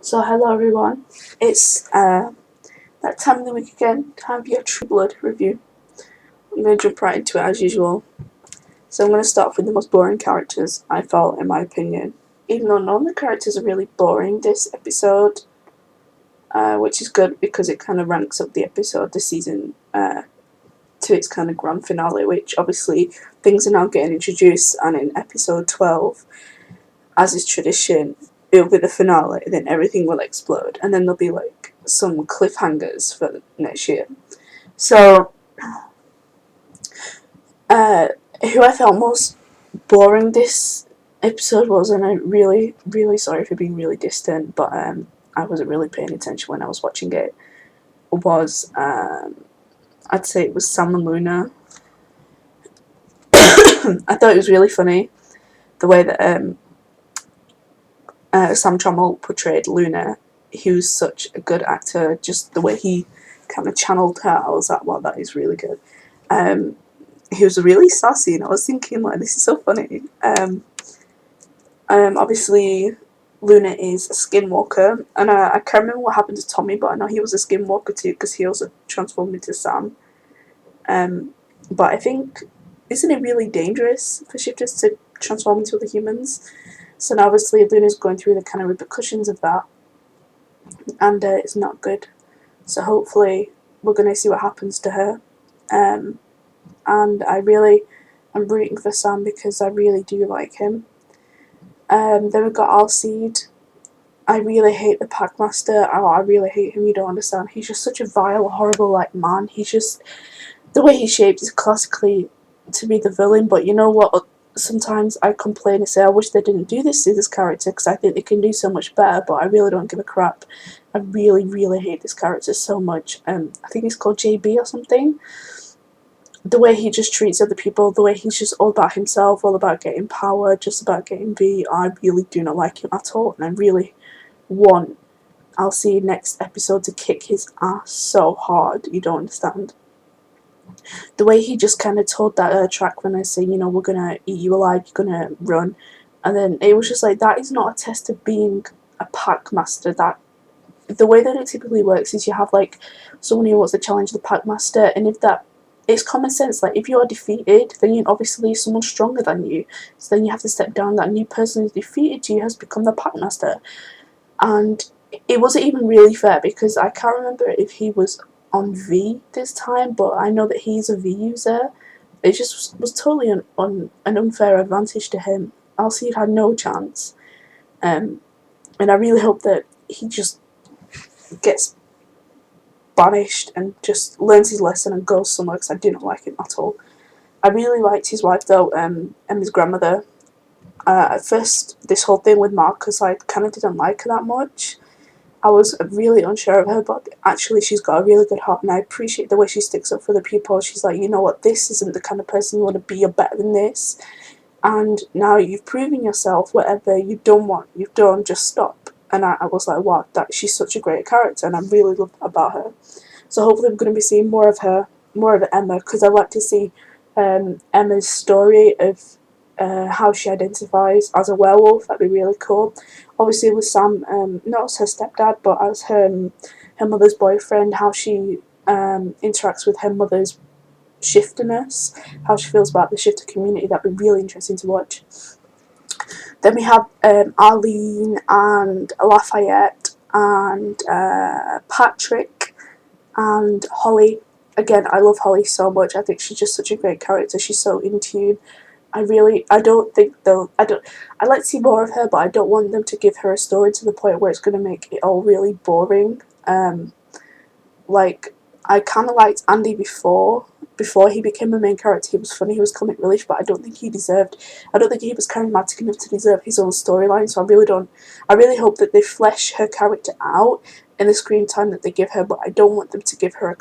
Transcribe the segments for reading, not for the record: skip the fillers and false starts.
So hello everyone, it's that time of the week again, time for your True Blood review. I'm going to jump right into it as usual. So I'm going to start off with the most boring characters I felt, in my opinion. Even though none of the characters are really boring this episode, which is good because it kind of ranks up the episode this season to its kind of grand finale, which obviously things are now getting introduced, and in episode 12, as is tradition, it'll be the finale, and then everything will explode, and then there'll be like some cliffhangers for next year. So, who I felt most boring this episode was, and I'm really, really sorry for being really distant, but I wasn't really paying attention when I was watching it. Was I'd say it was Sam and Luna. I thought it was really funny the way that Sam Trammell portrayed Luna. He was such a good actor, just the way he kind of channeled her. I was like, wow, that is really good. He was really sassy, and I was thinking, like, this is so funny. Obviously, Luna is a skinwalker, and I can't remember what happened to Tommy, but I know he was a skinwalker too, because he also transformed into Sam. But I think, isn't it really dangerous for shifters to transform into other humans? So now obviously Luna's going through the kind of repercussions of that, and it's not good. So hopefully we're going to see what happens to her. And I'm rooting for Sam because I really do like him. Then we've got Alcide. I really hate the Packmaster. Oh, I really hate him. You don't understand. He's just such a vile, horrible man. He's just the way he's shaped is classically to be the villain. But you know what? Sometimes I complain and say I wish they didn't do this to this character because I think they can do so much better. But I really don't give a crap. I really, really hate this character so much. I think he's called JB or something. The way he just treats other people, the way he's just all about himself, all about getting power, just about getting V, I really do not like him at all, and I really want I'll see next episode to kick his ass so hard, you don't understand. The way he just kind of told that track when I say, we're gonna eat you alive, you're gonna run, and then it was just like, that is not a test of being a pack master. That the way that it typically works is you have like someone who wants to challenge the pack master, and if that it's common sense, like if you are defeated, then you obviously someone stronger than you, so then you have to step down. That new person who's defeated you has become the pack master, and it wasn't even really fair because I can't remember if he was on V this time, but I know that he's a V user. It just was totally an unfair advantage to him. Alcide had no chance, and I really hope that he just gets banished and just learns his lesson and goes somewhere because I do not like him at all. I really liked his wife though, and his grandmother. At first, this whole thing with Marcus, I kind of didn't like her that much. I was really unsure of her, but actually she's got a really good heart, and I appreciate the way she sticks up for the people. She's like, you know what, this isn't the kind of person you want to be, you're better than this. And now you've proven yourself, whatever you've done, just stop. And I was like, wow, she's such a great character, and I really love that about her. So hopefully we're going to be seeing more of her, more of Emma, because I like to see Emma's story of how she identifies as a werewolf. That'd be really cool. Obviously with Sam, not as her stepdad, but as her mother's boyfriend, how she interacts with her mother's shifterness, how she feels about the shifter community. That'd be really interesting to watch. Then we have Arlene and Lafayette and Patrick and Holly. Again, I love Holly so much. I think she's just such a great character. She's so in tune. I don't think though, I'd like to see more of her, but I don't want them to give her a story to the point where it's going to make it all really boring. Like, I kind of liked Andy before he became a main character. He was funny, he was comic relief, but I don't think he was charismatic enough to deserve his own storyline, so I really hope that they flesh her character out in the screen time that they give her, but I don't want them to give her a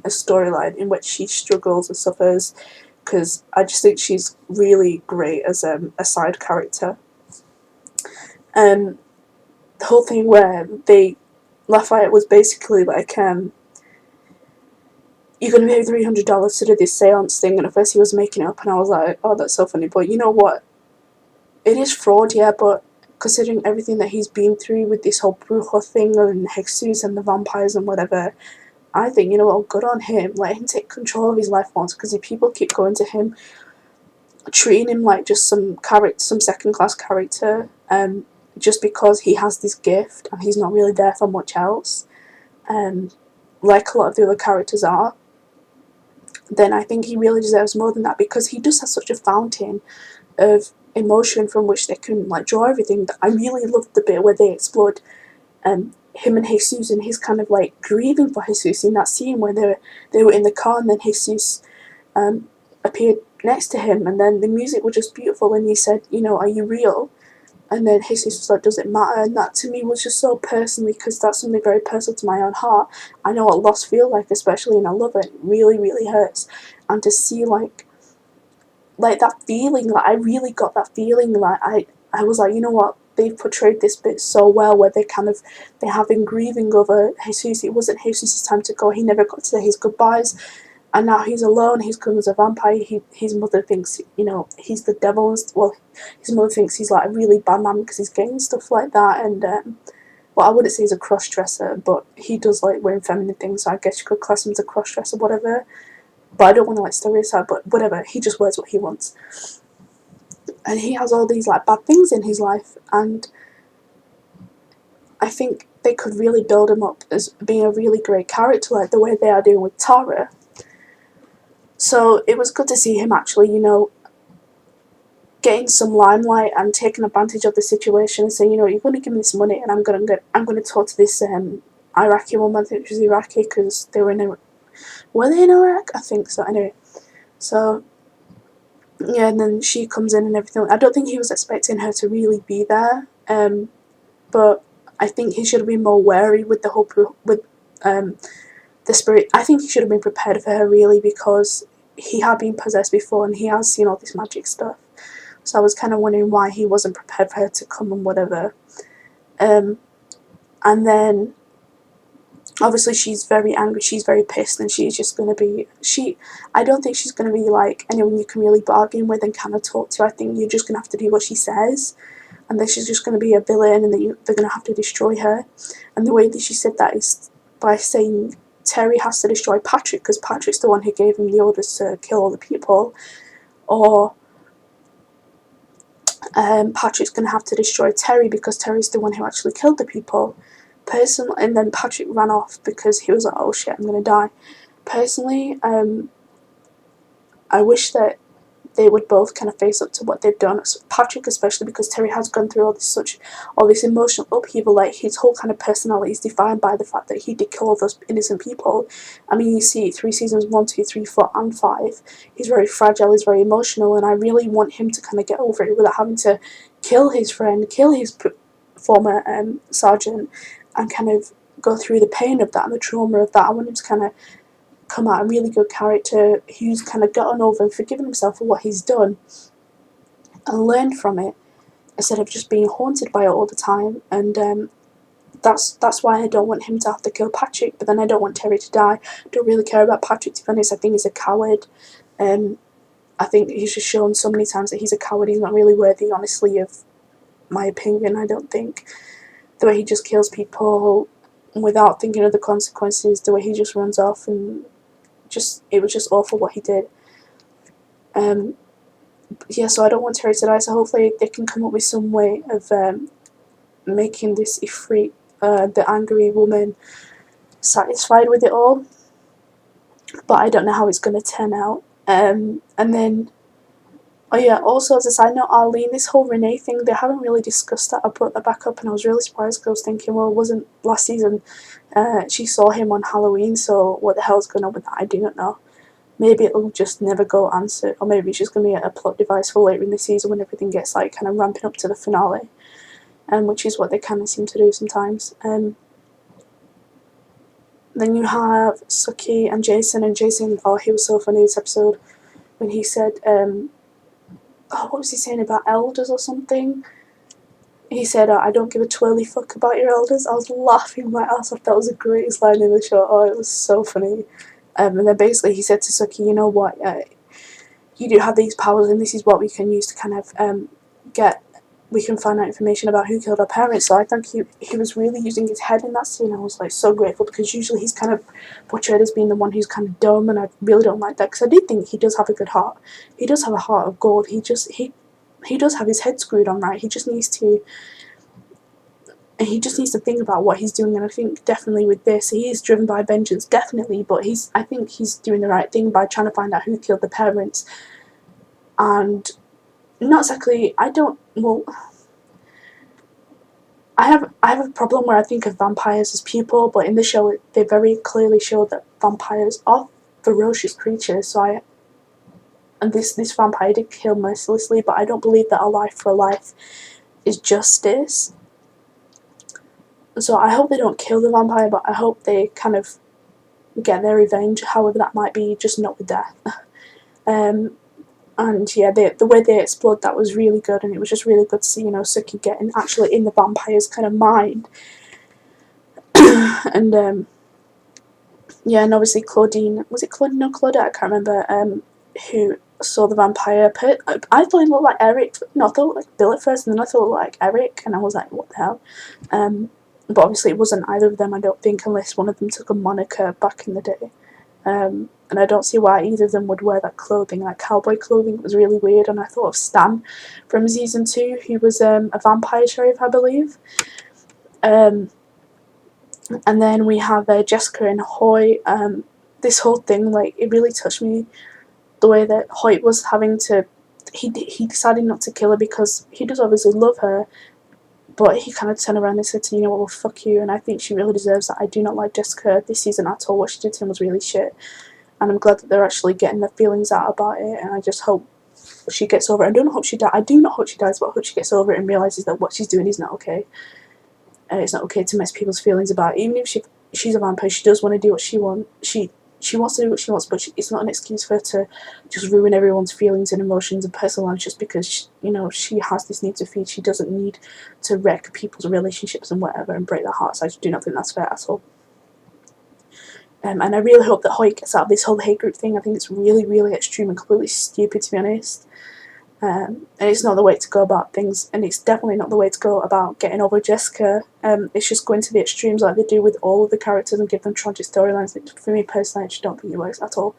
storyline in which she struggles and suffers, because I just think she's really great as a side character. The whole thing where Lafayette was basically like, you're going to pay $300 to do this seance thing, and at first he was making it up, and I was like, oh, that's so funny, but you know what? It is fraud, yeah, but considering everything that he's been through with this whole brujo thing and Jesus and the vampires and whatever, I think, you know what, good on him. Let him take control of his life once, because if people keep going to him, treating him like just some second class character, just because he has this gift and he's not really there for much else, like a lot of the other characters are, then I think he really deserves more than that, because he does have such a fountain of emotion from which they can like draw everything. I really loved the bit where they explored him and Jesus and his kind of like grieving for Jesus in that scene where they were in the car, and then Jesus appeared next to him, and then the music was just beautiful when he said, you know, are you real? And then Jesus was like, does it matter? And that to me was just so personally, because that's something very personal to my own heart. I know what loss feels like, especially, and I love it. It really, really hurts. And to see like that feeling, like I really got that feeling, like I was like, you know what, they've portrayed this bit so well, where they have been grieving over Jesus. It wasn't Jesus' time to go. He never got to say his goodbyes, and now he's alone. He's come as a vampire. His mother thinks, you know, he's the devil. Well, his mother thinks he's like a really bad man because he's gay and stuff like that. And well, I wouldn't say he's a cross dresser, but he does like wearing feminine things. So I guess you could class him as a cross dresser, whatever. But I don't want to like stereotype. But whatever, he just wears what he wants, and he has all these like bad things in his life. And I think they could really build him up as being a really great character, like the way they are doing with Tara. So it was good to see him actually, you know, getting some limelight and taking advantage of the situation and saying, you know, you're going to give me this money, and I'm going to talk to this Iraqi woman. I think she was Iraqi because they were in Iraq. Were they in Iraq? I think so. Anyway, so yeah, and then she comes in and everything. I don't think he was expecting her to really be there, but I think he should have been more wary with the whole the spirit. I think he should have been prepared for her, really, because he had been possessed before and he has seen all this magic stuff. So I was kind of wondering why he wasn't prepared for her to come and whatever. And then obviously she's very angry, she's very pissed, and she's just going to be, I don't think she's going to be like anyone you can really bargain with and kind of talk to. I think you're just going to have to do what she says, and then she's just going to be a villain, and then they're going to have to destroy her. And the way that she said that is by saying Terry has to destroy Patrick, because Patrick's the one who gave him the orders to kill all the people, or Patrick's going to have to destroy Terry because Terry's the one who actually killed the people. Personally, and then Patrick ran off because he was like, oh shit, I'm going to die. Personally, I wish that they would both kind of face up to what they've done. Patrick especially, because Terry has gone through all this emotional upheaval. Like his whole kind of personality is defined by the fact that he did kill all those innocent people. I mean, you see through seasons 1, 2, 3, 4, and 5, he's very fragile, he's very emotional, and I really want him to kind of get over it without having to kill his friend, kill his former sergeant, and kind of go through the pain of that and the trauma of that. I want him to kind of come out a really good character who's kind of gotten over and forgiven himself for what he's done and learned from it, instead of just being haunted by it all the time. And that's why I don't want him to have to kill Patrick, but then I don't want Terry to die. I don't really care about Patrick, to be honest. I think he's a coward. I think he's just shown so many times that he's a coward. He's not really worthy, honestly, of my opinion. I don't think the way he just kills people without thinking of the consequences, the way he just runs off, and it was just awful what he did. Yeah, so I don't want Terry to die, so hopefully they can come up with some way of making this Ifrit, the angry woman, satisfied with it all. But I don't know how it's going to turn out. And then, oh yeah, also as a side note, Arlene, this whole Renee thing, they haven't really discussed that. I brought that back up and I was really surprised because I was thinking, well, it wasn't last season. She saw him on Halloween, so what the hell's going on with that? I do not know. Maybe it'll just never go answered, or maybe it's just going to be a plot device for later in the season when everything gets like kind of ramping up to the finale, which is what they kind of seem to do sometimes. Then you have Suki and Jason, oh, he was so funny this episode when he said, oh, what was he saying about elders or something? He said, I don't give a twirly fuck about your elders. I was laughing my ass off. That was the greatest line in the show. Oh, it was so funny. And then basically he said to Suki, you know what, you do have these powers and this is what we can use to kind of get we can find out information about who killed our parents. So I think he was really using his head in that scene. I was like so grateful, because usually he's kind of portrayed as being the one who's kind of dumb, and I really don't like that, because I do think he does have a good heart. He does have a heart of gold. He does have his head screwed on right. He just needs to think about what he's doing, and I think definitely with this, he is driven by vengeance, definitely, but I think he's doing the right thing by trying to find out who killed the parents. And not exactly, I have a problem where I think of vampires as people, but in the show they very clearly show that vampires are ferocious creatures. And this vampire did kill mercilessly, but I don't believe that a life for a life is justice. So I hope they don't kill the vampire, but I hope they kind of get their revenge, however that might be, just not with death. And yeah, the way they explored that was really good, and it was just really good to see, Suki getting actually in the vampire's kind of mind. And yeah, and obviously Claudine, was it Claudine or Claudette? I can't remember. Who saw the vampire? I thought he looked like Eric. No, I thought it looked like Bill at first, and then I thought it looked like Eric, and I was like, what the hell? But obviously it wasn't either of them, I don't think, unless one of them took a moniker back in the day. And I don't see why either of them would wear that clothing, like cowboy clothing. It was really weird, and I thought of Stan from season 2, who was a vampire sheriff, I believe. And then we have Jessica and Hoy. This whole thing, like, it really touched me, the way that Hoyt was having to. He decided not to kill her because he does obviously love her, but he kind of turned around and said to, well, fuck you, and I think she really deserves that. I do not like Jessica this season at all. What she did to him was really shit. And I'm glad that they're actually getting their feelings out about it, and I just hope she gets over it. I do not hope she dies, but I hope she gets over it and realises that what she's doing is not okay. It's not okay to mess people's feelings about. Even if she's a vampire, she does want to do what she wants. She wants to do what she wants, but it's not an excuse for her to just ruin everyone's feelings and emotions and personal lives just because she has this need to feed. She doesn't need to wreck people's relationships and whatever and break their hearts. I do not think that's fair at all. And I really hope that Hoyt gets out of this whole hate group thing. I think it's really, really extreme and completely stupid, to be honest. And it's not the way to go about things, and it's definitely not the way to go about getting over Jessica. It's just going to the extremes like they do with all of the characters and give them tragic storylines. For me personally, I just don't think it works at all.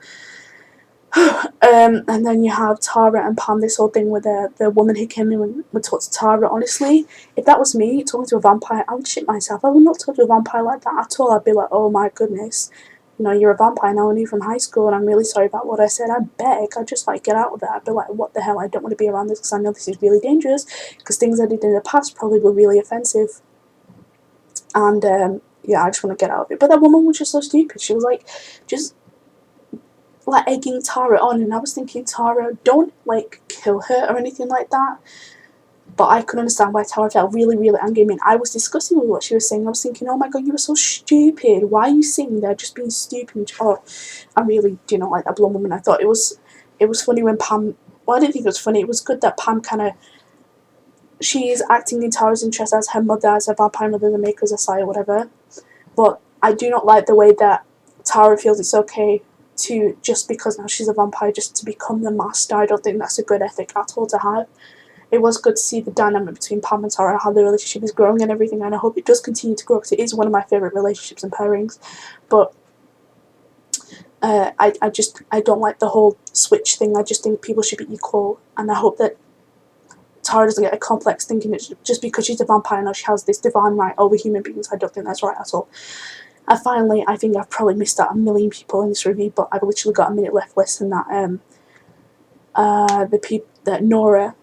And then you have Tara and Pam, this whole thing with the woman who came in and would talk to Tara. Honestly, if that was me talking to a vampire, I would shit myself. I would not talk to a vampire like that at all. I'd be like, oh my goodness, you're a vampire now, I knew from high school, and I'm really sorry about what I said. I'd beg, I'd just get out of there. I'd be like, what the hell, I don't want to be around this because I know this is really dangerous, because things I did in the past probably were really offensive. And yeah, I just want to get out of it. But that woman was just so stupid. She was just egging Tara on, and I was thinking, Tara, don't kill her or anything like that. But I could understand why Tara felt really, really angry. I mean, I was disgusted with what she was saying. I was thinking, oh my god, you were so stupid. Why are you sitting there just being stupid? Oh, I really do not like that blonde woman. I thought it was funny when Pam. Well, I didn't think it was funny. It was good that Pam she's acting in Tara's interest as her mother, as her vampire mother, the Maker's Asai or whatever. But I do not like the way that Tara feels it's okay to, just because now she's a vampire, just to become the master. I don't think that's a good ethic at all to have. It was good to see the dynamic between Pam and Tara, how the relationship is growing and everything, and I hope it does continue to grow because it is one of my favourite relationships and pairings. But I don't like the whole switch thing. I just think people should be equal, and I hope that Tara doesn't get a complex thinking it's just because she's a vampire now she has this divine right over human beings. I don't think that's right at all. And finally, I think I've probably missed out a million people in this review, but I've literally got a minute left less than that. That Nora.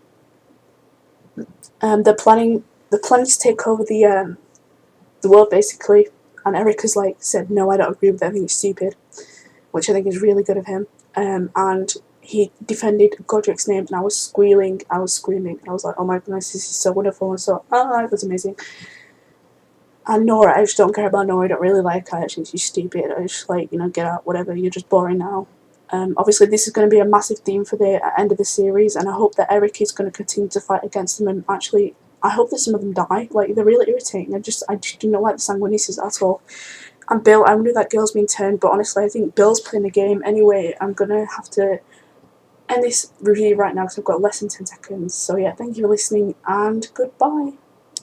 They're planning to take over the world basically, and Eric has said no, I don't agree with that. I think it's stupid, which I think is really good of him. And he defended Godric's name, and I was squealing, I was screaming, and I was like, oh my goodness, this is so wonderful, and so it was amazing. And Nora, I just don't care about Nora. I don't really like her. Actually, she's stupid. I just get out, whatever. You're just boring now. Obviously, this is going to be a massive theme for the end of the series, and I hope that Eric is going to continue to fight against them. And actually, I hope that some of them die. They're really irritating. I just do not like the Sanguinices at all. And Bill, I knew that girl's been turned, but honestly, I think Bill's playing the game anyway. I'm gonna have to end this review right now because I've got less than 10 seconds. So yeah, thank you for listening and goodbye.